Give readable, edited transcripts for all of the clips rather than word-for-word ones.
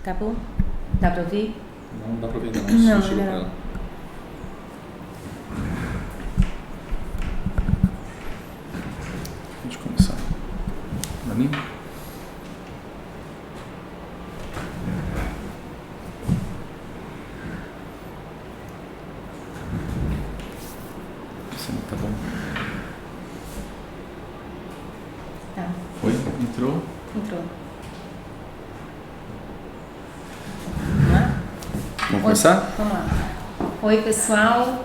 Tá bom? Dá pra ouvir? Não dá pra ouvir não. Não, chegou pra não. ela. Pode começar. Pra mim? Esse não tá bom. Tá. Oi? Entrou? Entrou. Vamos lá? Vamos começar? Vamos lá. Oi, pessoal.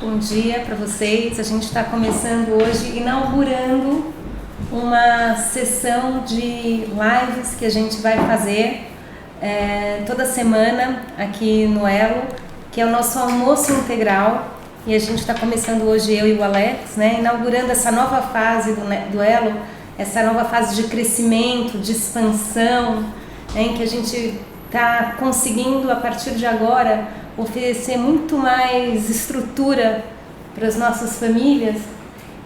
Bom dia para vocês. A gente está começando hoje, inaugurando uma sessão de lives que a gente vai fazer toda semana aqui no Elo, que é o nosso almoço integral. E a gente está começando hoje, eu e o Alex, né, inaugurando essa nova fase do Elo, essa nova fase de crescimento, de expansão, né, em que a gente está conseguindo, a partir de agora, oferecer muito mais estrutura para as nossas famílias.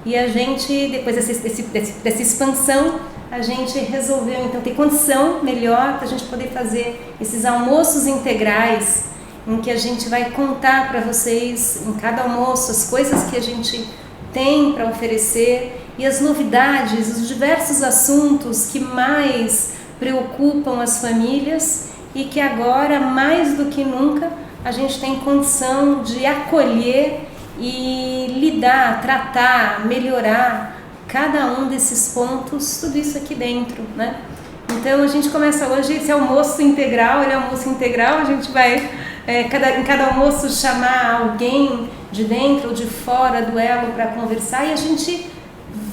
E a gente, depois dessa expansão, a gente resolveu então ter condição melhor para a gente poder fazer esses almoços integrais, em que a gente vai contar para vocês, em cada almoço, as coisas que a gente tem para oferecer e as novidades, os diversos assuntos que mais preocupam as famílias e que agora, mais do que nunca, a gente tem condição de acolher e lidar, tratar, melhorar cada um desses pontos, tudo isso aqui dentro, né? Então a gente começa hoje esse almoço integral, ele é almoço integral, a gente vai em cada almoço chamar alguém de dentro ou de fora do Elo para conversar, e a gente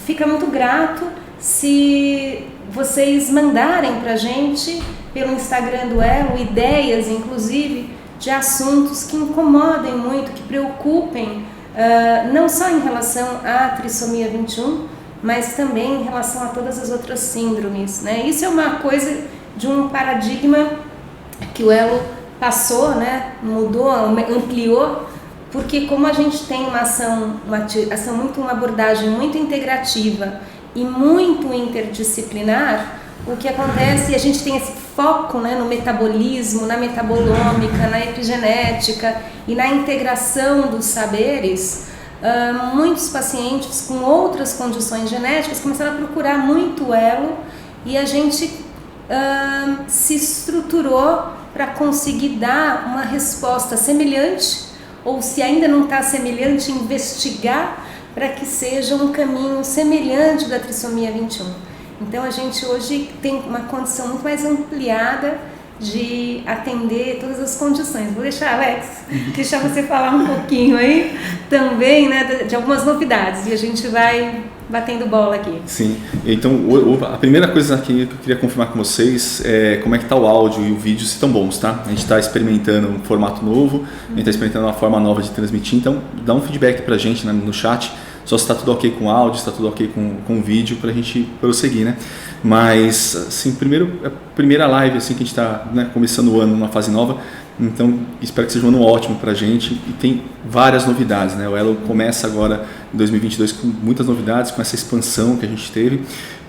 fica muito grato se vocês mandarem para a gente pelo Instagram do Elo ideias, inclusive, de assuntos que incomodem muito, que preocupem, não só em relação à trissomia 21, mas também em relação a todas as outras síndromes, né? Isso é uma coisa de um paradigma que o Elo passou, né? Mudou, ampliou, porque como a gente tem uma abordagem muito integrativa e muito interdisciplinar, o que acontece, a gente tem esse foco, né, no metabolismo, na metabolômica, na epigenética e na integração dos saberes. Muitos pacientes com outras condições genéticas começaram a procurar muito o Elo, e a gente se estruturou para conseguir dar uma resposta semelhante, ou se ainda não está semelhante, investigar para que seja um caminho semelhante da trissomia 21. Então a gente hoje tem uma condição muito mais ampliada de atender todas as condições. Vou deixar, Alex, deixar você falar um pouquinho aí também, né, de algumas novidades, e a gente vai batendo bola aqui. Sim, então a primeira coisa aqui que eu queria confirmar com vocês é como é que tá o áudio e o vídeo, se estão bons, tá? A gente está experimentando um formato novo, a gente está experimentando uma forma nova de transmitir, então dá um feedback pra gente, né, no chat, só se está tudo ok com o áudio, se está tudo ok com o vídeo, para a gente prosseguir, né? Mas, assim, a primeira live assim, que a gente está, né, começando o ano numa fase nova, então espero que seja um ano ótimo para a gente, e tem várias novidades, né? O Elo começa agora em 2022 com muitas novidades, com essa expansão que a gente teve,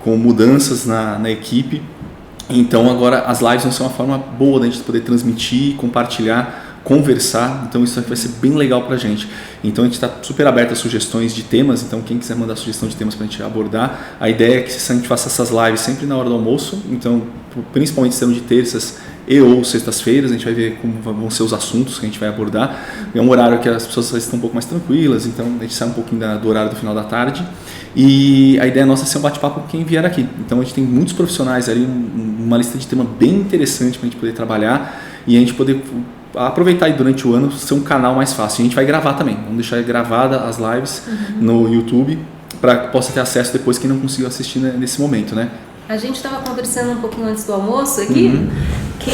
com mudanças na equipe. Então agora as lives vão ser uma forma boa da gente poder transmitir, compartilhar, conversar, então isso vai ser bem legal pra gente. Então a gente está super aberto a sugestões de temas, então quem quiser mandar sugestão de temas pra gente abordar, a ideia é que a gente faça essas lives sempre na hora do almoço, então principalmente serão de terças e ou sextas-feiras, a gente vai ver como vão ser os assuntos que a gente vai abordar. É um horário que as pessoas estão um pouco mais tranquilas, então a gente sai um pouquinho do horário do final da tarde, e a ideia nossa é ser um bate-papo com quem vier aqui. Então a gente tem muitos profissionais ali, uma lista de tema bem interessante pra gente poder trabalhar e a gente poder aproveitar aí durante o ano, ser um canal mais fácil. A gente vai gravar também, vamos deixar gravada as lives no YouTube, para que possa ter acesso depois quem não conseguiu assistir nesse momento, né? A gente estava conversando um pouquinho antes do almoço aqui, que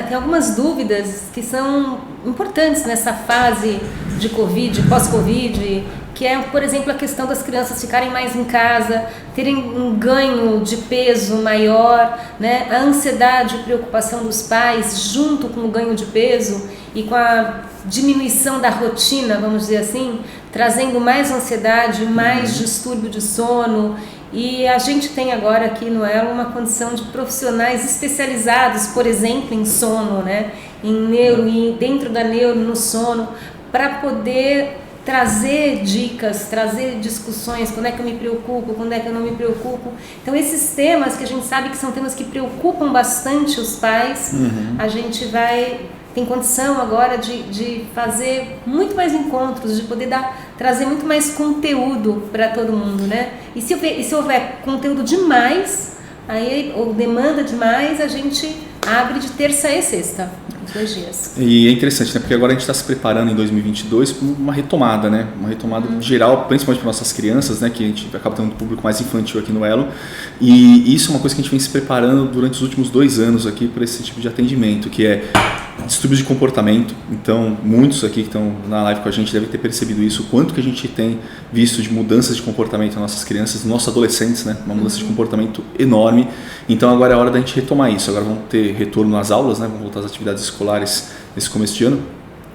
tem algumas dúvidas que são importantes nessa fase de Covid, pós-Covid, que é, por exemplo, a questão das crianças ficarem mais em casa, terem um ganho de peso maior, né? A ansiedade e preocupação dos pais junto com o ganho de peso e com a diminuição da rotina, vamos dizer assim, trazendo mais ansiedade, mais distúrbio de sono E a gente tem agora aqui no Elo uma condição de profissionais especializados, por exemplo, em sono, né? Em neuro, e dentro da neuro, no sono, para poder trazer dicas, trazer discussões, quando é que eu me preocupo, quando é que eu não me preocupo. Então esses temas que a gente sabe que são temas que preocupam bastante os pais, a gente tem condição agora de fazer muito mais encontros, de poder trazer muito mais conteúdo para todo mundo, né? E se houver conteúdo demais, aí, ou demanda demais, a gente abre de terça e sexta, os 2 dias. E é interessante, né? Porque agora a gente está se preparando em 2022 para uma retomada, né? Uma retomada geral, principalmente para nossas crianças, né? Que a gente acaba tendo um público mais infantil aqui no Elo. E isso é uma coisa que a gente vem se preparando durante os últimos 2 anos aqui para esse tipo de atendimento, que é distúrbios de comportamento. Então, muitos aqui que estão na live com a gente devem ter percebido isso, o quanto que a gente tem visto de mudanças de comportamento nas nossas crianças, nos nossos adolescentes, né? Uma mudança de comportamento enorme. Então, agora é hora da gente retomar isso. Agora vamos ter retorno nas aulas, né? Vamos voltar às atividades escolares nesse começo de ano.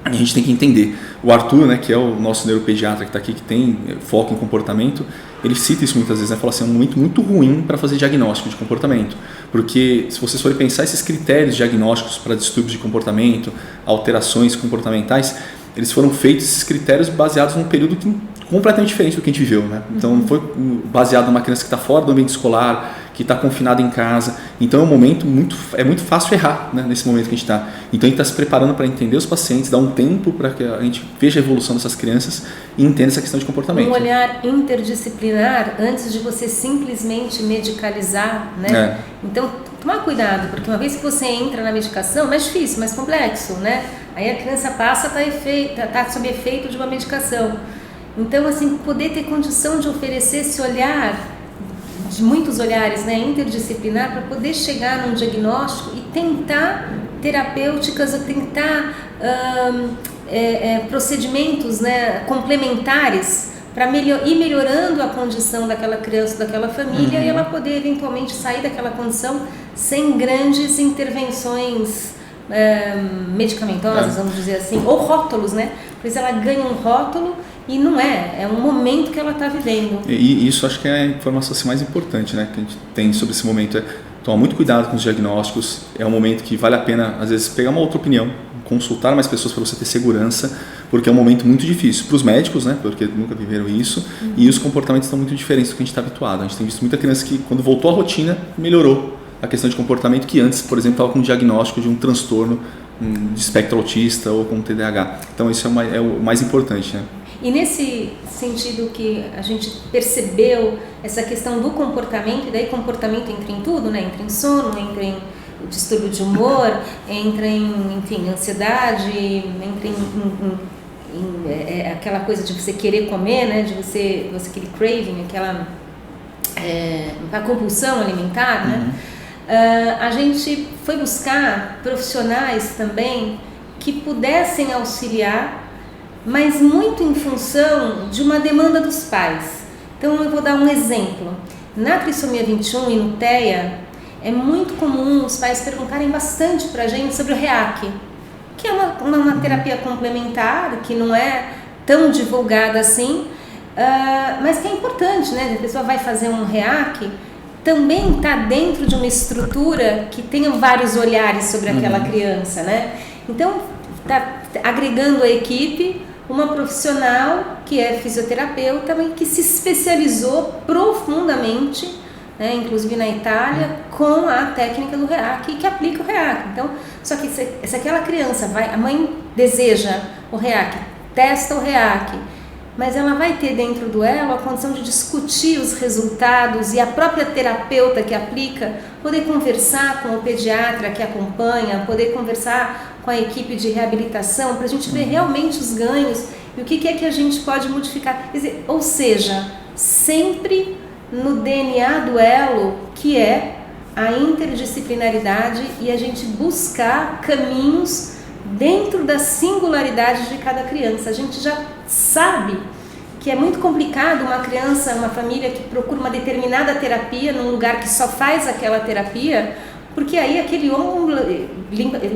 A gente tem que entender. O Arthur, né, que é o nosso neuropediatra que está aqui, que tem foco em comportamento, ele cita isso muitas vezes, né? Fala assim, é um momento muito ruim para fazer diagnóstico de comportamento, porque se vocês forem pensar esses critérios diagnósticos para distúrbios de comportamento, alterações comportamentais, eles foram feitos, esses critérios, baseados num período completamente diferente do que a gente viveu, né? Então não foi baseado numa criança que está fora do ambiente escolar, que está confinada em casa. Então é um momento é muito fácil errar, né, nesse momento que a gente está. Então a gente está se preparando para entender os pacientes, dar um tempo para que a gente veja a evolução dessas crianças e entenda essa questão de comportamento. Um olhar interdisciplinar antes de você simplesmente medicalizar, né? Então tomar cuidado, porque uma vez que você entra na medicação, mais difícil, mais complexo, né? Aí a criança passa a tá sob efeito de uma medicação. Então, assim, poder ter condição de oferecer esse olhar, de muitos olhares, né, interdisciplinar, para poder chegar num diagnóstico e tentar terapêuticas, ou tentar procedimentos, né, complementares para ir melhorando a condição daquela criança, daquela família, e ela poder eventualmente sair daquela condição sem grandes intervenções medicamentosas, vamos dizer assim, ou rótulos, né? Pois ela ganha um rótulo e não é um momento que ela está vivendo. E isso acho que é a informação assim, mais importante, né, que a gente tem sobre esse momento, é tomar muito cuidado com os diagnósticos. É um momento que vale a pena, às vezes, pegar uma outra opinião, consultar mais pessoas para você ter segurança, porque é um momento muito difícil para os médicos, né, porque nunca viveram isso, e os comportamentos estão muito diferentes do que a gente está habituado. A gente tem visto muita criança que, quando voltou à rotina, melhorou a questão de comportamento, que antes, por exemplo, estava com um diagnóstico de um transtorno de espectro autista ou com TDAH. Então isso é o mais importante, né? E nesse sentido que a gente percebeu essa questão do comportamento, e daí comportamento entra em tudo, né? Entra em sono, entra em distúrbio de humor, entra em, enfim, ansiedade, entra em aquela coisa de você querer comer, né? De você aquele craving, a compulsão alimentar, né? A gente foi buscar profissionais também que pudessem auxiliar, mas muito em função de uma demanda dos pais. Então eu vou dar um exemplo. Na trissomia 21 e no TEA, é muito comum os pais perguntarem bastante para a gente sobre o REAC, que é uma terapia complementar, que não é tão divulgada assim, mas que é importante, né? A pessoa vai fazer um REAC, também está dentro de uma estrutura que tenha vários olhares sobre aquela criança, né? Então, está agregando a equipe uma profissional que é fisioterapeuta, mas que se especializou profundamente, né, inclusive na Itália, com a técnica do REAC e que aplica o REAC. Então, só que se aquela criança a mãe deseja o REAC, testa o REAC, mas ela vai ter dentro do Elo a condição de discutir os resultados, e a própria terapeuta que aplica poder conversar com o pediatra que acompanha, poder conversar com a equipe de reabilitação, para a gente ver realmente os ganhos e o que é que a gente pode modificar. Quer dizer, ou seja, sempre no DNA do Elo, que é a interdisciplinaridade e a gente buscar caminhos dentro da singularidade de cada criança. A gente já sabe que é muito complicado uma criança, uma família que procura uma determinada terapia num lugar que só faz aquela terapia, porque aí aquele homem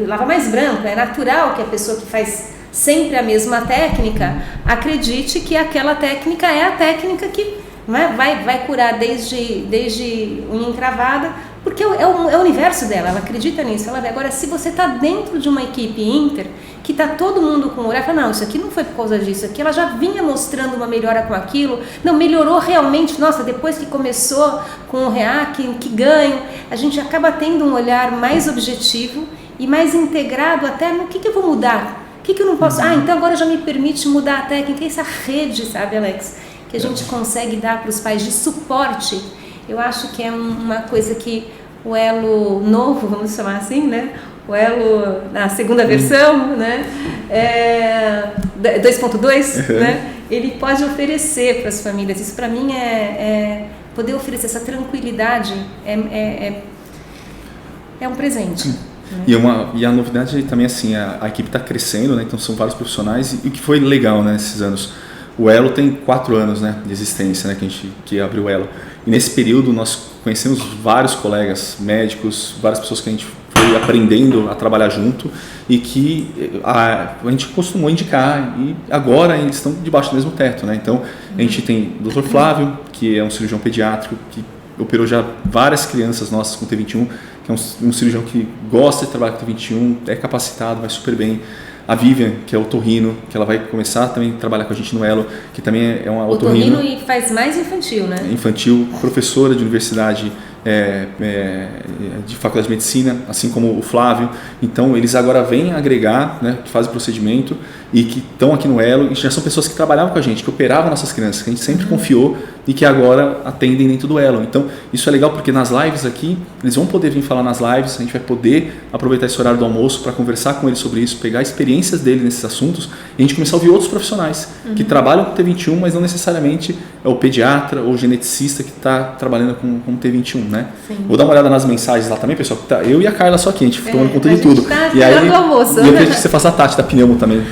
lava mais branco. É natural que a pessoa que faz sempre a mesma técnica acredite que aquela técnica é a técnica que vai curar desde unha encravada, porque é o universo dela, ela acredita nisso. Ela vê. Agora, se você está dentro de uma equipe Inter, que está todo mundo com o olhar, fala, não, isso aqui não foi por causa disso, aqui ela já vinha mostrando uma melhora com aquilo, não, melhorou realmente, nossa, depois que começou com o REAC, que ganho, a gente acaba tendo um olhar mais objetivo e mais integrado até no que eu vou mudar, o que eu não posso, então agora já me permite mudar a técnica, essa rede, sabe, Alex, que a gente consegue dar para os pais de suporte. Eu acho que é uma coisa que o elo novo, vamos chamar assim, né? O elo na segunda versão, né? 2.2, né? Ele pode oferecer para as famílias. Isso para mim poder oferecer essa tranquilidade é um presente. Né? E a novidade também assim, a equipe está crescendo, né? Então são vários profissionais e o que foi legal, né, nesses anos. O Elo tem 4 anos, né, de existência, né, que abriu o Elo. E nesse período nós conhecemos vários colegas médicos, várias pessoas que a gente foi aprendendo a trabalhar junto e que a gente costumou indicar e agora eles estão debaixo do mesmo teto, né? Então a gente tem o Dr. Flávio, que é um cirurgião pediátrico que operou já várias crianças nossas com T21, que é um cirurgião que gosta de trabalhar com T21, é capacitado, vai super bem. A Vivian, que é otorrino, que ela vai começar também a trabalhar com a gente no Elo, que também é uma otorrino. Otorrino e faz mais infantil, né? Infantil, professora de universidade, de faculdade de medicina, assim como o Flávio. Então eles agora vêm agregar, né, que fazem procedimento e que estão aqui no Elo e já são pessoas que trabalhavam com a gente, que operavam nossas crianças, que a gente sempre confiou e que agora atendem dentro do Elo. Então isso é legal porque nas lives aqui, eles vão poder vir falar nas lives, a gente vai poder aproveitar esse horário do almoço para conversar com eles sobre isso, pegar experiências dele nesses assuntos e a gente começar a ouvir outros profissionais que trabalham com T21, mas não necessariamente é o pediatra ou o geneticista que está trabalhando com T21, né? Sim. Vou dar uma olhada nas mensagens lá também, pessoal. Tá, eu e a Carla só aqui, a gente tomando conta de tudo. Tá e aí, do almoço. E eu acredito que você faça a Tati da Pneumo também.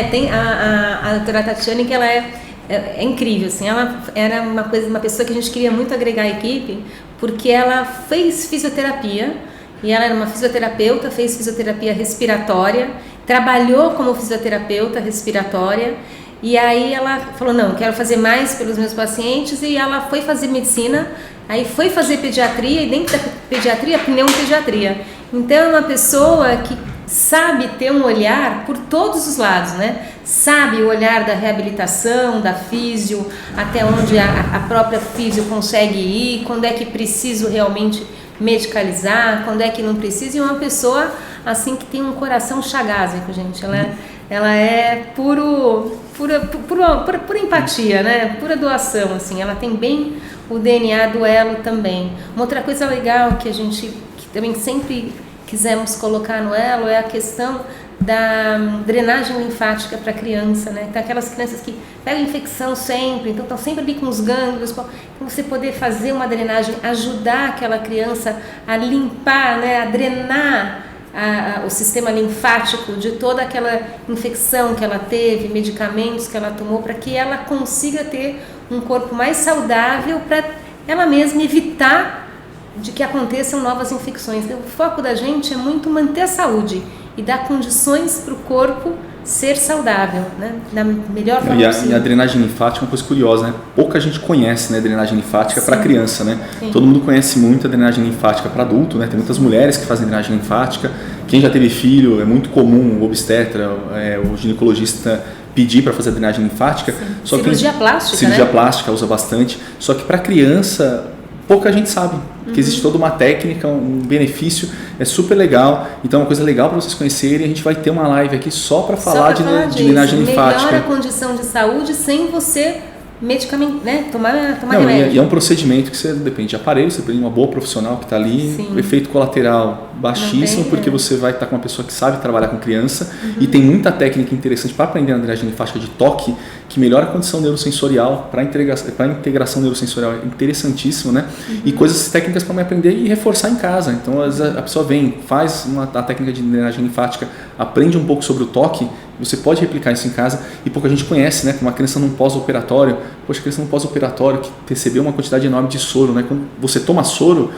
Tem a doutora Tatiane, que ela é incrível, assim, ela era uma pessoa que a gente queria muito agregar à equipe, porque ela fez fisioterapia, e ela era uma fisioterapeuta, fez fisioterapia respiratória, trabalhou como fisioterapeuta respiratória, e aí ela falou, não, quero fazer mais pelos meus pacientes, e ela foi fazer medicina, aí foi fazer pediatria, e dentro da pediatria, pneumopediatria. Então é uma pessoa que sabe ter um olhar por todos os lados, né? Sabe o olhar da reabilitação, da físio, até onde a própria físio consegue ir, quando é que preciso realmente medicalizar, quando é que não precisa, e uma pessoa assim que tem um coração chagásico, gente, ela é pura empatia, né? Pura doação, assim, ela tem bem o DNA do Elo também. Uma outra coisa legal que também sempre quisemos colocar no Elo é a questão da drenagem linfática para a criança, né? Então, aquelas crianças que pegam infecção sempre, então estão sempre ali com os gânglios, então você poder fazer uma drenagem, ajudar aquela criança a limpar, né? A drenar o sistema linfático de toda aquela infecção que ela teve, medicamentos que ela tomou, para que ela consiga ter um corpo mais saudável para ela mesma evitar de que aconteçam novas infecções. Então, o foco da gente é muito manter a saúde e dar condições para o corpo ser saudável, né? Da melhor forma possível. E a drenagem linfática é uma coisa curiosa, né? Pouca gente conhece, né, drenagem linfática para criança, né? Sim. Todo mundo conhece muito a drenagem linfática para adulto, né? Tem muitas mulheres que fazem drenagem linfática. Quem já teve filho, é muito comum o obstetra, o ginecologista pedir para fazer a drenagem linfática. Só cirurgia plástica, cirurgia plástica usa bastante. Só que para criança pouca gente sabe que existe toda uma técnica, um benefício, é super legal. Então é uma coisa legal para vocês conhecerem. A gente vai ter uma live aqui só para falar de drenagem linfática. Melhora a condição de saúde sem você medicamento, né? Tomar remédio. E é um procedimento que você depende de aparelho, você tem uma boa profissional que está ali, o efeito colateral baixíssimo, porque você vai estar com uma pessoa que sabe trabalhar com criança e tem muita técnica interessante para aprender na drenagem linfática de toque, que melhora a condição neurosensorial, para integração neurosensorial é interessantíssimo, né? E coisas técnicas para aprender e reforçar em casa. Então a pessoa vem, faz a técnica de drenagem linfática, aprende um pouco sobre o toque, você pode replicar isso em casa e pouca gente conhece, né? Como uma criança num pós-operatório, a criança num pós-operatório que recebeu uma quantidade enorme de soro, né? Quando você toma soro,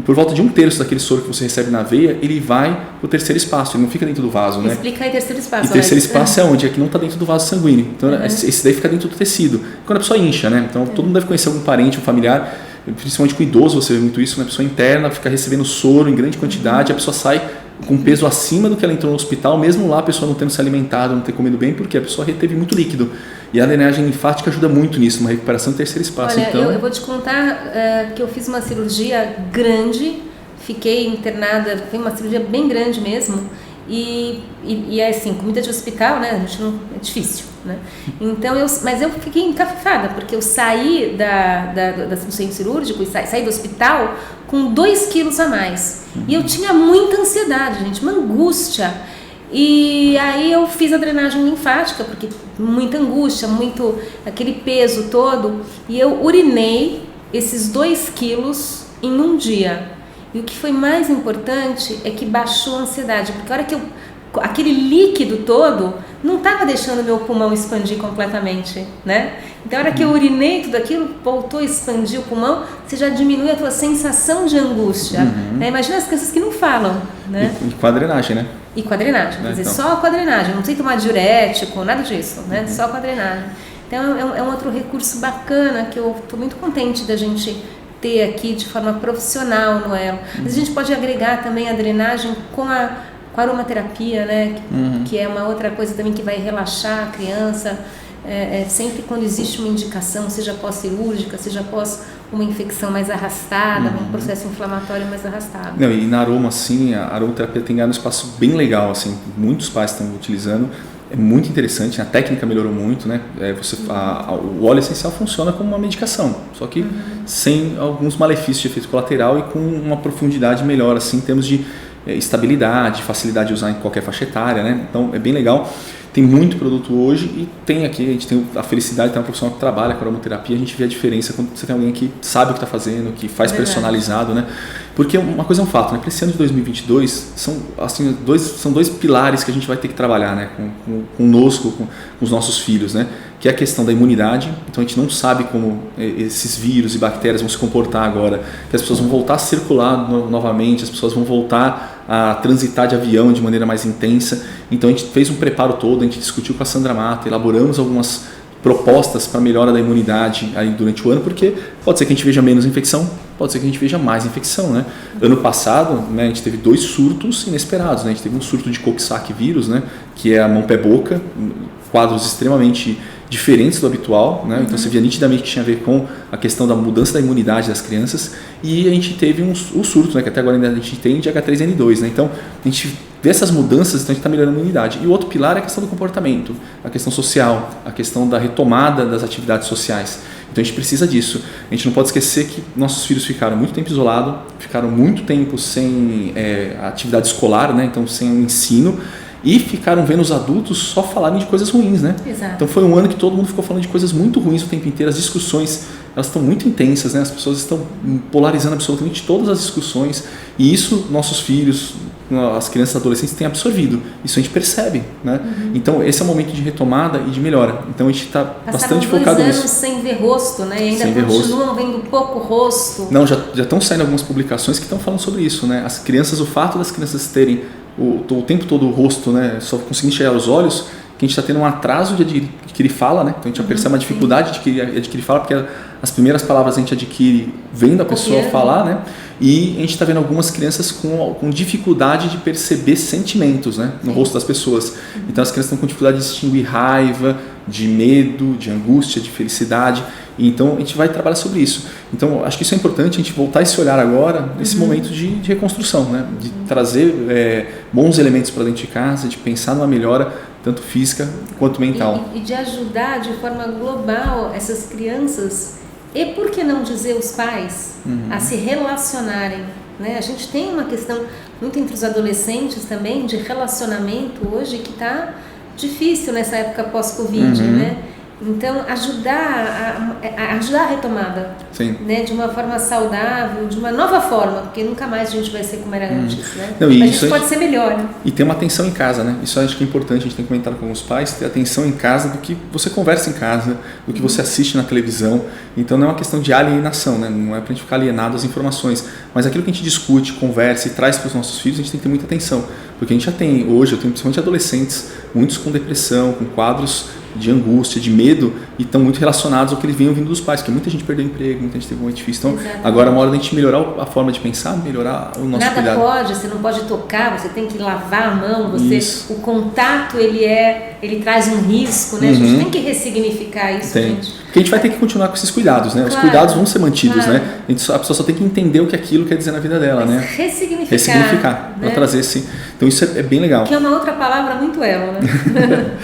por volta de 1/3 daquele soro que você recebe na veia, ele vai para o terceiro espaço, ele não fica dentro do vaso, né? Explica aí terceiro espaço. E terceiro espaço é onde? É que não está dentro do vaso sanguíneo. Então, esse daí fica dentro do tecido. Quando a pessoa incha, né? Então, todo mundo deve conhecer algum parente, um familiar, principalmente com idoso, você vê muito isso, né? A pessoa interna, fica recebendo soro em grande quantidade, a pessoa sai com peso acima do que ela entrou no hospital, mesmo lá a pessoa não tendo se alimentado, não ter comido bem, porque a pessoa reteve muito líquido. E a drenagem linfática ajuda muito nisso, uma recuperação do terceiro espaço. Olha, então... eu vou te contar que eu fiz uma cirurgia grande, fiquei internada, foi uma cirurgia bem grande mesmo, e é assim, comida de hospital, né, a gente não, é difícil, né, então mas eu fiquei encafifada, porque eu saí do centro cirúrgico, e saí do hospital com 2 quilos a mais, e eu tinha muita ansiedade, gente, uma angústia, e aí eu fiz a drenagem linfática, porque muita angústia, muito aquele peso todo, e eu urinei esses 2 quilos em um dia. E o que foi mais importante é que baixou a ansiedade, porque a hora que aquele líquido todo não estava deixando meu pulmão expandir completamente, né? Então a hora que eu urinei tudo aquilo, voltou a expandir o pulmão, você já diminui a tua sensação de angústia. Né? Imagina as crianças que não falam, né? E com a drenagem, né? E com a drenagem, quer dizer, só com a drenagem, não precisa tomar diurético, nada disso, né? Só com a drenagem. Então é um outro recurso bacana que eu estou muito contente da gente ter aqui de forma profissional no Elo. Mas a gente pode agregar também a drenagem com a aromaterapia, né? Que é uma outra coisa também que vai relaxar a criança. Sempre quando existe uma indicação, seja pós-cirúrgica, seja após uma infecção mais arrastada, um processo inflamatório mais arrastado. Não, e na aroma, sim, a aromaterapia tem ganhado um espaço bem legal, assim, muitos pais estão utilizando. É muito interessante, a técnica melhorou muito, né? O óleo essencial funciona como uma medicação, só que sem alguns malefícios de efeito colateral e com uma profundidade melhor, assim, em termos de estabilidade, facilidade de usar em qualquer faixa etária, né? Então é bem legal. Tem muito produto hoje e tem aqui, a gente tem a felicidade de ter uma profissional que trabalha com aromaterapia, a gente vê a diferença quando você tem alguém que sabe o que está fazendo, que faz personalizado, né? Porque uma coisa é um fato, né? Para esse ano de 2022, são dois pilares que a gente vai ter que trabalhar, né? Conosco, com os nossos filhos, né? Que é a questão da imunidade. Então a gente não sabe como esses vírus e bactérias vão se comportar agora, que as pessoas vão voltar a circular novamente, as pessoas vão voltar a transitar de avião de maneira mais intensa. Então a gente fez um preparo todo, a gente discutiu com a Sandra Mata, elaboramos algumas propostas para melhora da imunidade aí durante o ano, porque pode ser que a gente veja menos infecção, pode ser que a gente veja mais infecção, né? Ano passado, né, a gente teve 2 surtos inesperados, né? A gente teve um surto de Coxsackie vírus, né, que é a mão-pé-boca, quadros extremamente diferentes do habitual, né? Então você via nitidamente que tinha a ver com a questão da mudança da imunidade das crianças, e a gente teve um surto, né, que até agora ainda a gente tem, de H3N2, né? Então a gente vê essas mudanças, então a gente está melhorando a imunidade. E o outro pilar é a questão do comportamento, a questão social, a questão da retomada das atividades sociais. Então a gente precisa disso. A gente não pode esquecer que nossos filhos ficaram muito tempo isolados, ficaram muito tempo sem atividade escolar, né? Então sem o ensino, e ficaram vendo os adultos só falarem de coisas ruins, né? Exato. Então foi um ano que todo mundo ficou falando de coisas muito ruins o tempo inteiro, as discussões, elas estão muito intensas, né? As pessoas estão polarizando absolutamente todas as discussões, e isso nossos filhos, as crianças e adolescentes têm absorvido, isso a gente percebe, né? Então esse é o momento de retomada e de melhora, então a gente está bastante focado nisso. Passaram 2 anos sem ver rosto, né? E ainda continuam vendo pouco rosto. Não, já estão saindo algumas publicações que estão falando sobre isso, né? As crianças, o fato das crianças terem o tempo todo o rosto, né, só conseguindo enxergar os olhos, que a gente está tendo um atraso de adquirir fala, né? Então a gente já percebe uma dificuldade de adquirir fala, porque as primeiras palavras a gente adquire vendo a pessoa falar, né? E a gente está vendo algumas crianças com dificuldade de perceber sentimentos, né, no rosto das pessoas. Então as crianças estão com dificuldade de distinguir raiva, de medo, de angústia, de felicidade. E então a gente vai trabalhar sobre isso. Então acho que isso é importante, a gente voltar esse olhar agora nesse momento de reconstrução, né? De trazer bons elementos para dentro de casa, de pensar numa melhora tanto física quanto mental. E de ajudar de forma global essas crianças, e por que não dizer os pais, a se relacionarem, né? A gente tem uma questão muito entre os adolescentes também de relacionamento hoje que está difícil nessa época pós-Covid, né? Então, ajudar a retomada, né, de uma forma saudável, de uma nova forma, porque nunca mais a gente vai ser como era antes, né? Não, a gente pode ser melhor. Né? E ter uma atenção em casa, né? Isso eu acho que é importante, a gente tem que comentar com os pais, ter atenção em casa do que você conversa em casa, do que você assiste na televisão. Então não é uma questão de alienação, né? Não é pra gente ficar alienado às informações, mas aquilo que a gente discute, conversa e traz para os nossos filhos, a gente tem que ter muita atenção, porque a gente já tem, hoje eu tenho principalmente adolescentes, muitos com depressão, com quadros de angústia, de medo, e estão muito relacionados ao que eles vinham vindo dos pais, porque muita gente perdeu emprego, muita gente teve um momento difícil. Então, exatamente. Agora é uma hora da gente melhorar a forma de pensar, melhorar o nosso cuidado. Nada pode, você não pode tocar, você tem que lavar a mão, o contato ele traz um risco, né? A gente tem que ressignificar isso, gente. Porque a gente vai ter que continuar com esses cuidados, né? Os cuidados vão ser mantidos, né? A pessoa só tem que entender o que aquilo quer dizer na vida dela, né? Ressignificar, né? Para trazer esse... Então isso é bem legal. Que é uma outra palavra muito ela, né?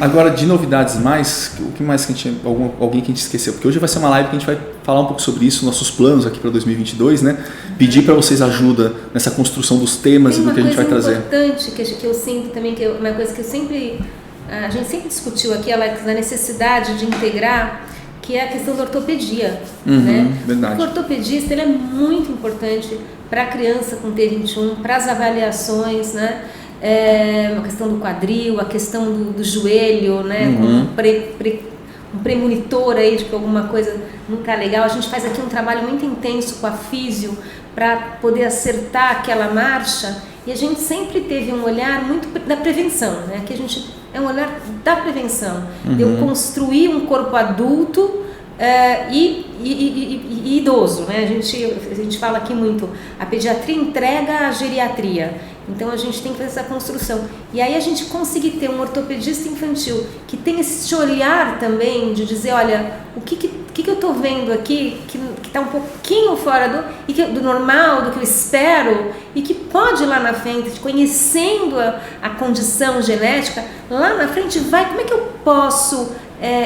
Agora, de novidades mais, o que mais que a gente... Alguém que a gente esqueceu? Porque hoje vai ser uma live que a gente vai falar um pouco sobre isso, nossos planos aqui para 2022, né? Pedir para vocês ajuda nessa construção dos temas e do que a gente vai trazer. Uma coisa importante que eu sinto também, que uma coisa que a gente sempre discutiu aqui, Alex, da necessidade de integrar, que é a questão da ortopedia, né? Verdade. O ortopedista, ele é muito importante para a criança com T21, para as avaliações, né? A questão do quadril, a questão do joelho, né? Com um premonitor aí de que alguma coisa não está legal. A gente faz aqui um trabalho muito intenso com a físio para poder acertar aquela marcha, e a gente sempre teve um olhar muito da prevenção, né? Que a gente é um olhar da prevenção, de eu construir um corpo adulto e idoso, né? A gente fala aqui muito, a pediatria entrega a geriatria, então a gente tem que fazer essa construção. E aí a gente conseguir ter um ortopedista infantil que tem esse olhar também de dizer, olha, o que eu estou vendo aqui que está um pouquinho fora do normal, do que eu espero, e que pode lá na frente, conhecendo a condição genética, lá na frente como é que eu posso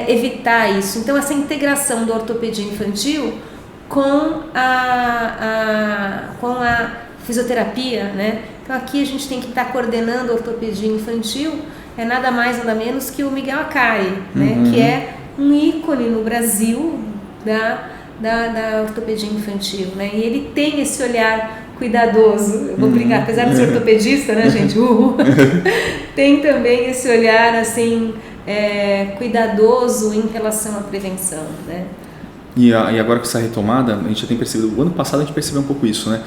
evitar isso? Então essa integração do ortopedia infantil com a fisioterapia, né? Então aqui a gente tem que estar coordenando a ortopedia infantil, nada mais nada menos que o Miguel Acari, né? Que é um ícone no Brasil da ortopedia infantil, né? E ele tem esse olhar cuidadoso, eu vou brincar, apesar de ser ortopedista, né, gente? Tem também esse olhar, assim, cuidadoso em relação à prevenção, né? E agora com essa retomada, a gente já tem percebido, o ano passado a gente percebeu um pouco isso, né?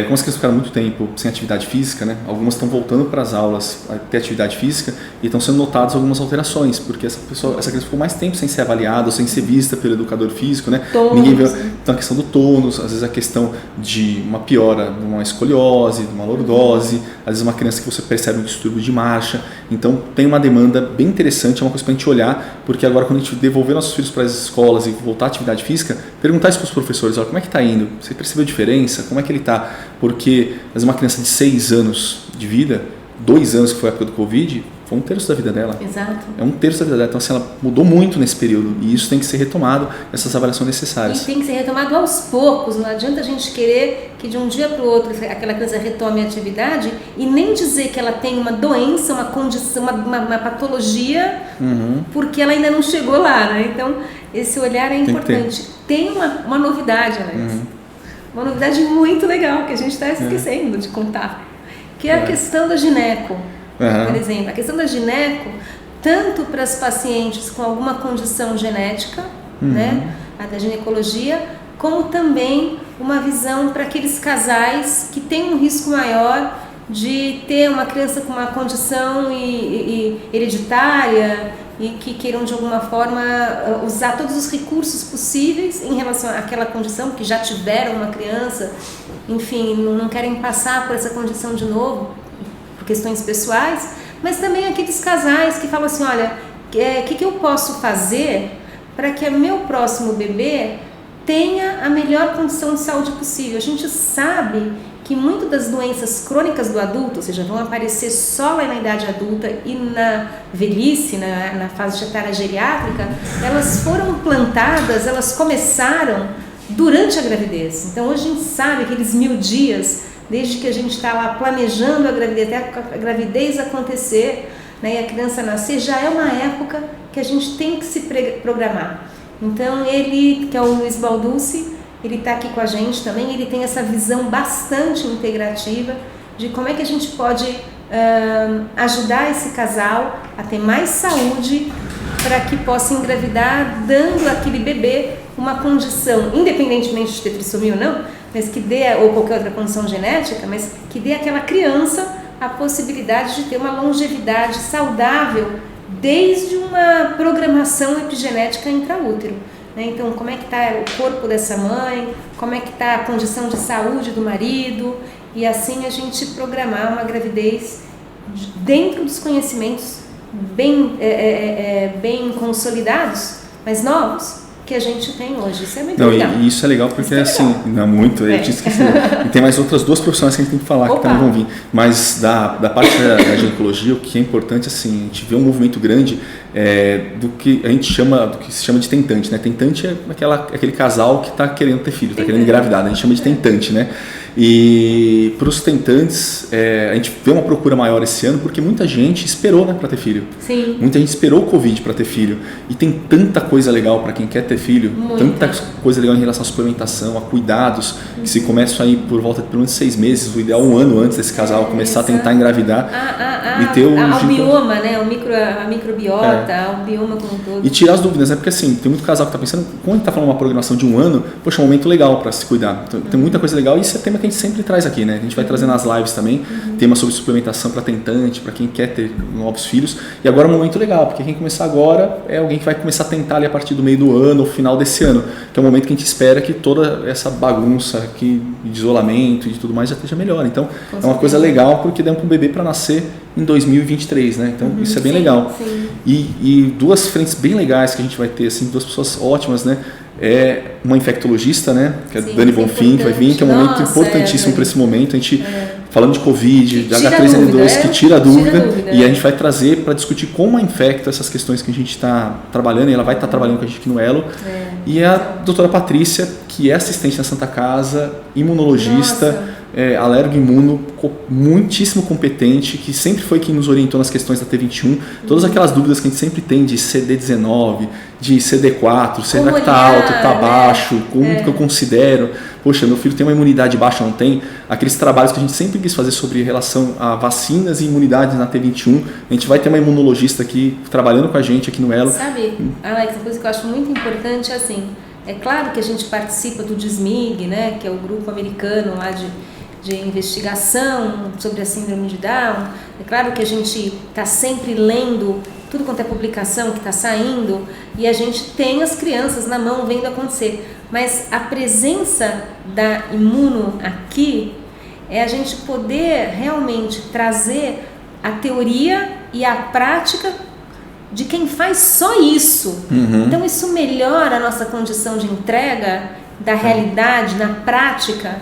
Como as crianças ficaram muito tempo sem atividade física, né? Algumas estão voltando para as aulas a ter atividade física e estão sendo notadas algumas alterações, porque essa criança ficou mais tempo sem ser avaliada ou sem ser vista pelo educador físico, né? Ninguém vê. Então a questão do tônus, às vezes a questão de uma piora, de uma escoliose, de uma lordose, às vezes uma criança que você percebe um distúrbio de marcha. Então tem uma demanda bem interessante, é uma coisa para a gente olhar, porque agora quando a gente devolver nossos filhos para as escolas e voltar à atividade física, perguntar isso para os professores, olha, como é que está indo? Você percebeu diferença? Como é que ele está? Porque às vezes uma criança de 6 anos de vida, 2 anos que foi a época do Covid, foi 1/3 da vida dela. Exato. É 1/3 da vida dela. Então assim, ela mudou muito nesse período e isso tem que ser retomado, essas avaliações necessárias. E tem que ser retomado aos poucos, não adianta a gente querer que de um dia para o outro aquela criança retome a atividade e nem dizer que ela tem uma doença, uma condição, uma patologia, porque ela ainda não chegou lá, né? Então, esse olhar é importante. Tem uma novidade, Alex. Uma novidade muito legal que a gente está esquecendo de contar, que é a questão da gineco. Por exemplo, a questão da gineco, tanto para as pacientes com alguma condição genética, né, a da ginecologia, como também uma visão para aqueles casais que têm um risco maior de ter uma criança com uma condição hereditária e que queiram de alguma forma usar todos os recursos possíveis em relação àquela condição, que já tiveram uma criança, enfim, não querem passar por essa condição de novo, por questões pessoais, mas também aqueles casais que falam assim, olha, o que eu posso fazer para que o meu próximo bebê tenha a melhor condição de saúde possível? A gente sabe que muitas das doenças crônicas do adulto, ou seja, vão aparecer só lá na idade adulta e na velhice, na fase etária geriátrica, elas foram plantadas, elas começaram durante a gravidez. Então hoje a gente sabe aqueles 1000 dias, desde que a gente está lá planejando a gravidez, até a gravidez acontecer, né, e a criança nascer, já é uma época que a gente tem que se programar. Então ele, que é o Luiz Balducci, ele está aqui com a gente também, ele tem essa visão bastante integrativa de como é que a gente pode ajudar esse casal a ter mais saúde para que possa engravidar, dando àquele bebê uma condição, independentemente de ter trissomia ou não, mas que dê, ou qualquer outra condição genética, mas que dê àquela criança a possibilidade de ter uma longevidade saudável desde uma programação epigenética intraútero. Então, como é que está o corpo dessa mãe, como é que está a condição de saúde do marido, e assim a gente programar uma gravidez dentro dos conhecimentos bem consolidados, mas novos, que a gente tem hoje. Isso é muito legal. E isso é legal porque assim, não muito, eu tinha esquecido. E tem mais outras duas profissões que a gente tem que falar, que também vão vir. Mas da parte da ginecologia, o que é importante, assim, a gente vê um movimento grande do que a gente chama, do que se chama de tentante, né? Tentante é aquele casal que está querendo ter filho, está querendo engravidar, né? A gente chama de tentante, né? E para os tentantes, a gente vê uma procura maior esse ano porque muita gente esperou, né, para ter filho. Sim. Muita gente esperou o Covid para ter filho. E tem tanta coisa legal para quem quer ter filho, tanta coisa legal em relação à suplementação, a cuidados, que se começam aí por volta de pelo menos 6 meses, o ideal 1 ano antes desse casal começar a tentar engravidar. E ter o bioma, né? A microbiota, o bioma como um todo. E tirar as dúvidas, né? Porque assim, tem muito casal que está pensando, quando a gente está falando uma programação de 1 ano, poxa, é um momento legal para se cuidar. Então, tem muita coisa legal e esse é tema que a gente sempre traz aqui, né? A gente vai trazer nas lives também, temas sobre suplementação para tentante, para quem quer ter novos filhos. E agora é um momento legal, porque quem começar agora é alguém que vai começar a tentar ali a partir do meio do ano, ou final desse ano, que é o momento que a gente espera que toda essa bagunça aqui de isolamento e de tudo mais já esteja melhor. Então, é uma coisa legal porque dá para um bebê para nascer em 2023, né? Então, isso é bem legal. Sim. E duas frentes bem legais que a gente vai ter, assim, duas pessoas ótimas, né? É uma infectologista, né? Que é a Dani Bonfim, que vai vir, que é um momento importantíssimo para esse momento. A gente, falando de Covid, de H3N2, que tira a dúvida, e a gente vai trazer para discutir como a infecta essas questões que a gente está trabalhando, e ela vai estar trabalhando com a gente aqui no Elo. E a doutora Patrícia, que é assistente na Santa Casa, imunologista, alergo-imuno, muitíssimo competente, que sempre foi quem nos orientou nas questões da T21, todas aquelas dúvidas que a gente sempre tem de CD19, de CD4, será que está alto, está baixo, como que eu considero, poxa, meu filho tem uma imunidade baixa, não tem? Aqueles trabalhos que a gente sempre quis fazer sobre relação a vacinas e imunidades na T21, a gente vai ter uma imunologista aqui trabalhando com a gente aqui no Elo. Sabe, Alex, uma coisa que eu acho muito importante é assim, é claro que a gente participa do DSMIG, né, que é o grupo americano lá de investigação sobre a síndrome de Down. É claro que a gente está sempre lendo tudo quanto é publicação que está saindo e a gente tem as crianças na mão vendo acontecer. Mas a presença da imuno aqui é a gente poder realmente trazer a teoria e a prática de quem faz só isso. Então isso melhora a nossa condição de entrega da realidade na prática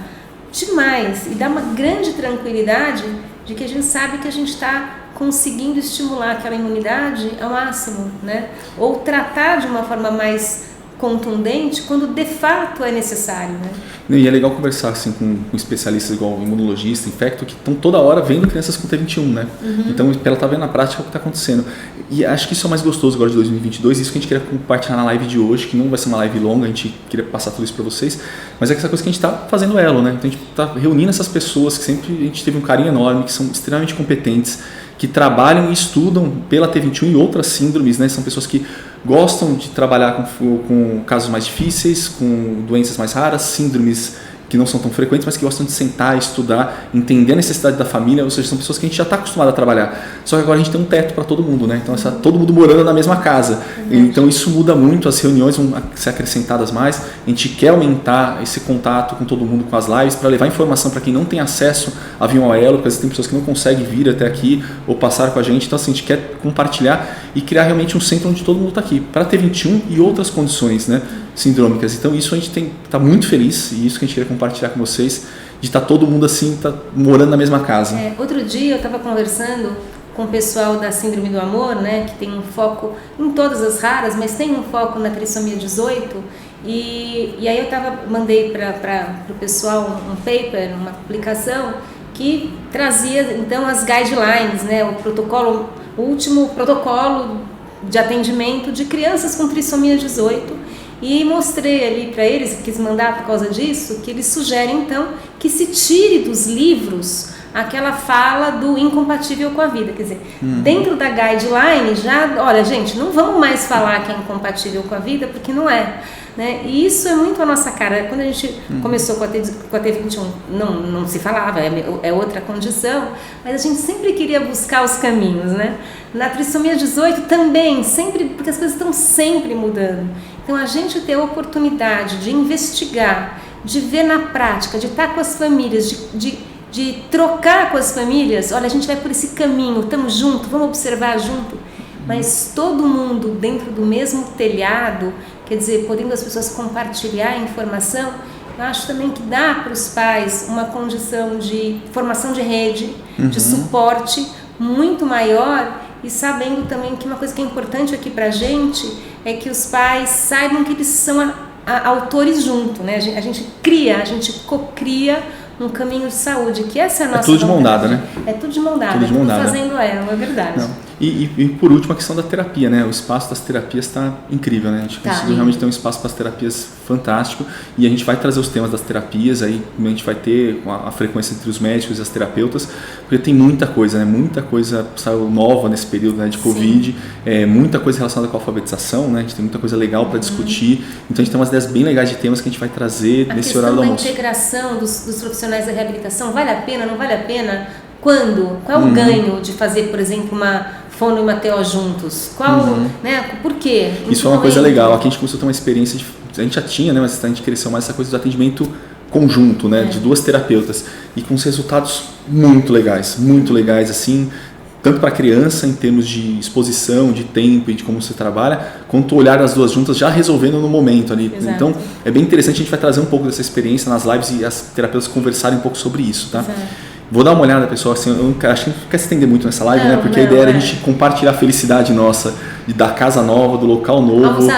demais e dá uma grande tranquilidade de que a gente sabe que a gente está conseguindo estimular aquela imunidade ao máximo, né? Ou tratar de uma forma mais contundente quando de fato é necessário, né? E é legal conversar assim, com especialistas igual imunologista, infecto, que estão toda hora vendo crianças com T21, né? Então, ela está vendo na prática o que está acontecendo. E acho que isso é o mais gostoso agora de 2022, isso que a gente queria compartilhar na live de hoje, que não vai ser uma live longa, a gente queria passar tudo isso para vocês, mas é essa coisa que a gente está fazendo Elo, né? Então, a gente está reunindo essas pessoas que sempre a gente teve um carinho enorme, que são extremamente competentes, que trabalham e estudam pela T21 e outras síndromes, né? São pessoas que gostam de trabalhar com casos mais difíceis, com doenças mais raras, síndromes que não são tão frequentes, mas que gostam de sentar, estudar, entender a necessidade da família, ou seja, são pessoas que a gente já está acostumado a trabalhar. Só que agora a gente tem um teto para todo mundo, né? Então, todo mundo morando na mesma casa. Então, isso muda muito, as reuniões vão ser acrescentadas mais, a gente quer aumentar esse contato com todo mundo, com as lives, para levar informação para quem não tem acesso a vir ao Elo, porque às vezes tem pessoas que não conseguem vir até aqui ou passar com a gente. Então, assim, a gente quer compartilhar e criar realmente um centro onde todo mundo está aqui, para T21 e outras condições, né, sindrômicas. Então, isso a gente está muito feliz, e isso que a gente queria compartilhar com vocês, de estar todo mundo assim, morando na mesma casa. Outro dia eu estava conversando com o pessoal da Síndrome do Amor, né, que tem um foco em todas as raras, mas tem um foco na trissomia 18, e aí eu mandei para o pessoal um paper, uma publicação, que trazia então as guidelines, né, o protocolo o último protocolo de atendimento de crianças com trissomia 18 e mostrei ali para eles, quis mandar por causa disso, que eles sugerem então que se tire dos livros aquela fala do incompatível com a vida, quer dizer, dentro da guideline já, olha gente, não vamos mais falar que é incompatível com a vida, porque não é, né? E isso é muito a nossa cara. Quando a gente começou com a T21, não se falava, é outra condição, mas a gente sempre queria buscar os caminhos, né? Na trissomia 18 também, sempre, porque as coisas estão sempre mudando. Então a gente ter a oportunidade de investigar, de ver na prática, de estar com as famílias, de trocar com as famílias, olha, a gente vai por esse caminho, estamos juntos, vamos observar junto, mas todo mundo dentro do mesmo telhado, quer dizer, podendo as pessoas compartilhar a informação, eu acho também que dá para os pais uma condição de formação de rede, de suporte muito maior, e sabendo também que uma coisa que é importante aqui para a gente é que os pais saibam que eles são autores junto, né? A gente cocria um caminho de saúde, que essa é a nossa tudo de mão dada, né? É tudo de mão dada, tudo fazendo ela, é verdade. Não. E por último, a questão da terapia, né? O espaço das terapias está incrível, né? A gente conseguiu realmente ter um espaço para as terapias fantástico, e a gente vai trazer os temas das terapias, aí a gente vai ter a frequência entre os médicos e as terapeutas, porque tem muita coisa, né? Muita coisa saiu nova nesse período, né, de Covid, muita coisa relacionada com a alfabetização, né? A gente tem muita coisa legal para discutir, então a gente tem umas ideias bem legais de temas que a gente vai trazer nesse horário do almoço. A integração dos profissionais da reabilitação, vale a pena, não vale a pena? Quando? Qual é o ganho de fazer, por exemplo, uma fono e uma TO juntos? Né? Por quê? Isso é uma coisa legal. Aqui a gente começou a ter uma experiência, a gente já tinha, né, mas a gente cresceu mais essa coisa do atendimento conjunto, né, de duas terapeutas, e com os resultados muito legais, assim, tanto para a criança em termos de exposição, de tempo e de como você trabalha, quanto o olhar das duas juntas já resolvendo no momento ali. Exato. Então é bem interessante, a gente vai trazer um pouco dessa experiência nas lives e as terapeutas conversarem um pouco sobre isso, tá? Exato. Vou dar uma olhada, pessoal, assim, eu acho que não quer se estender muito nessa live, né? Porque a ideia era a gente compartilhar a felicidade nossa, da casa nova, do local novo.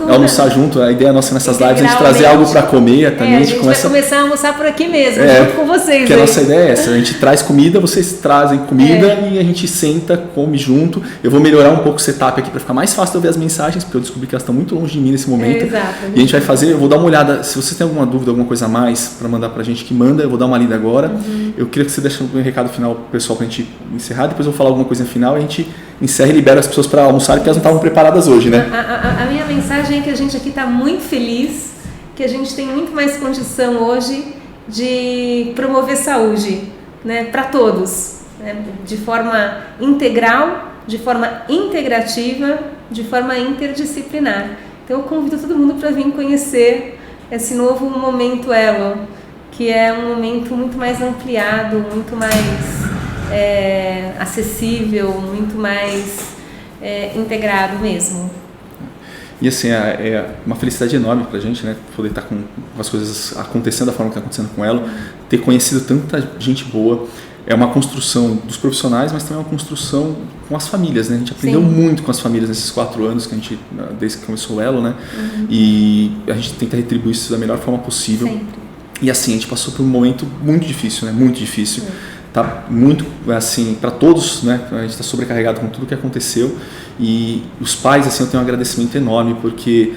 Almoçar junto. A ideia nossa nessas lives é a gente trazer algo para comer também. A gente vai começar a almoçar por aqui mesmo, junto com vocês. Porque a nossa ideia é essa, a gente traz comida, vocês trazem comida e a gente senta, come junto. Eu vou melhorar um pouco o setup aqui para ficar mais fácil de eu ver as mensagens, porque eu descobri que elas estão muito longe de mim nesse momento. Exato. E a gente vai fazer, eu vou dar uma olhada, se você tem alguma dúvida, alguma coisa a mais para mandar pra gente, que manda, eu vou dar uma lida agora. Eu queria que você deixe um recado final pro pessoal pra gente encerrar, depois eu vou falar alguma coisa no final e a gente encerra e libera as pessoas para almoçar, porque elas não estavam preparadas hoje, né? A minha mensagem é que a gente aqui está muito feliz, que a gente tem muito mais condição hoje de promover saúde, né, para todos, né, de forma integral, de forma integrativa, de forma interdisciplinar. Então eu convido todo mundo para vir conhecer esse novo momento Elo, que é um momento muito mais ampliado, muito mais acessível, muito mais integrado mesmo. E assim, é uma felicidade enorme pra gente, né? Poder estar com as coisas acontecendo da forma que está acontecendo com ela, ter conhecido tanta gente boa. É uma construção dos profissionais, mas também é uma construção com as famílias, né? A gente aprendeu muito com as famílias nesses 4 anos que a gente, desde que começou o Elo, né? E a gente tenta retribuir isso da melhor forma possível. Sempre. E assim, a gente passou por um momento muito difícil, né? Muito difícil. Tá muito, assim, para todos, né? A gente está sobrecarregado com tudo que aconteceu. E os pais, assim, eu tenho um agradecimento enorme, porque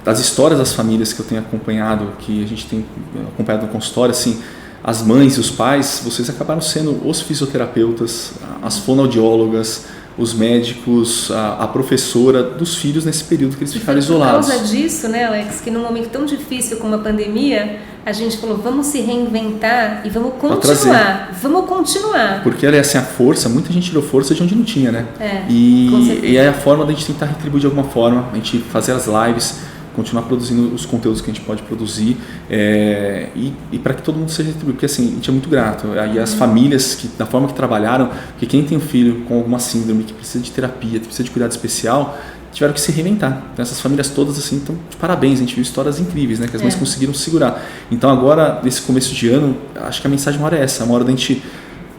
as histórias das famílias que eu tenho acompanhado, que a gente tem acompanhado no consultório, assim, as mães e os pais, vocês acabaram sendo os fisioterapeutas, as fonoaudiólogas, os médicos, a professora dos filhos nesse período que eles ficaram isolados. Por causa disso, né, Alex, que num momento tão difícil como a pandemia, a gente falou, vamos se reinventar e vamos continuar. Porque ela é assim, a força, muita gente tirou força de onde não tinha, né? E é a forma da gente tentar retribuir de alguma forma, a gente fazer as lives, continuar produzindo os conteúdos que a gente pode produzir e para que todo mundo seja retribuído, porque assim, a gente é muito grato. E as famílias, da forma que trabalharam, porque quem tem um filho com alguma síndrome, que precisa de terapia, que precisa de cuidado especial, tiveram que se reinventar. Então essas famílias todas assim, então, de parabéns, a gente viu histórias incríveis, né, que as mães conseguiram segurar. Então agora, nesse começo de ano, acho que a mensagem maior é essa, uma hora da gente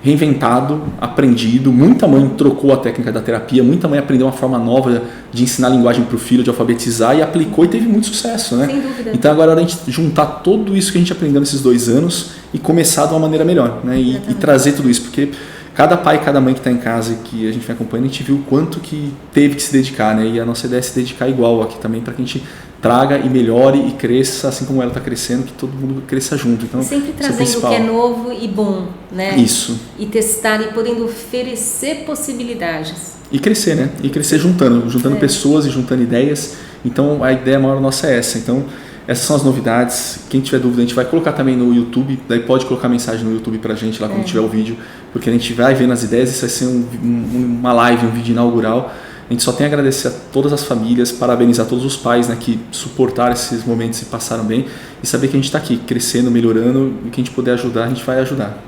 reinventado, aprendido, muita mãe trocou a técnica da terapia, muita mãe aprendeu uma forma nova de ensinar a linguagem para o filho, de alfabetizar, e aplicou e teve muito sucesso, né? Sem dúvida. Então agora é hora da gente juntar tudo isso que a gente aprendeu nesses 2 anos e começar de uma maneira melhor, né? E trazer tudo isso, porque cada pai e cada mãe que está em casa e que a gente vai acompanhando, a gente viu o quanto que teve que se dedicar, né? E a nossa ideia é se dedicar igual aqui também, para que a gente traga e melhore e cresça, assim como ela está crescendo, que todo mundo cresça junto. Então, sempre trazendo o que é novo e bom, né? Isso. E testar e podendo oferecer possibilidades. E crescer, né? E crescer juntando pessoas e juntando ideias. Então, a ideia maior nossa é essa. Então, essas são as novidades. Quem tiver dúvida, a gente vai colocar também no YouTube. Daí pode colocar mensagem no YouTube pra gente lá quando tiver o vídeo, porque a gente vai vendo as ideias. Isso vai ser uma live, um vídeo inaugural. A gente só tem a agradecer a todas as famílias, parabenizar todos os pais, né, que suportaram esses momentos e passaram bem, e saber que a gente está aqui crescendo, melhorando, e que a gente puder ajudar, a gente vai ajudar.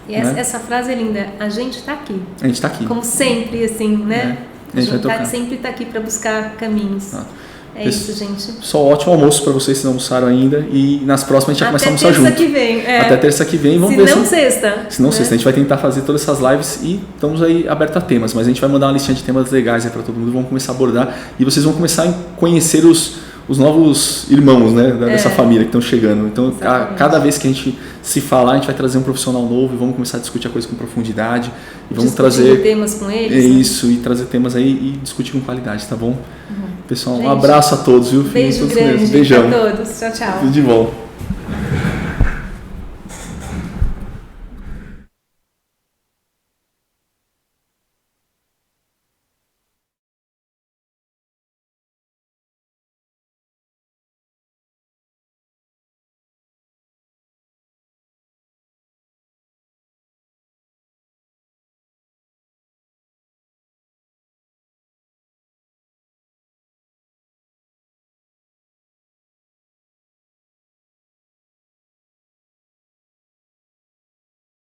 E essa frase é linda, a gente está aqui. A gente está aqui. Como sempre, assim, né? A gente vai sempre está aqui para buscar caminhos. É isso, gente. Só ótimo almoço para vocês se não almoçaram ainda. E nas próximas a gente vai começar a almoçar junto. Até terça que vem. Até terça que vem. Vamos ver se não sexta. Se não sexta. A gente vai tentar fazer todas essas lives e estamos aí abertos a temas. Mas a gente vai mandar uma listinha de temas legais aí para todo mundo. Vamos começar a abordar. E vocês vão começar a conhecer os novos irmãos, né, dessa família que estão chegando. Então, cada vez que a gente se falar, a gente vai trazer um profissional novo e vamos começar a discutir a coisa com profundidade. E vamos trazer temas com eles. Isso, e trazer temas aí e discutir com qualidade, tá bom? Pessoal, gente, um abraço a todos, viu? Beijo grande. Beijão. A todos. Tchau, tchau. Tudo de bom.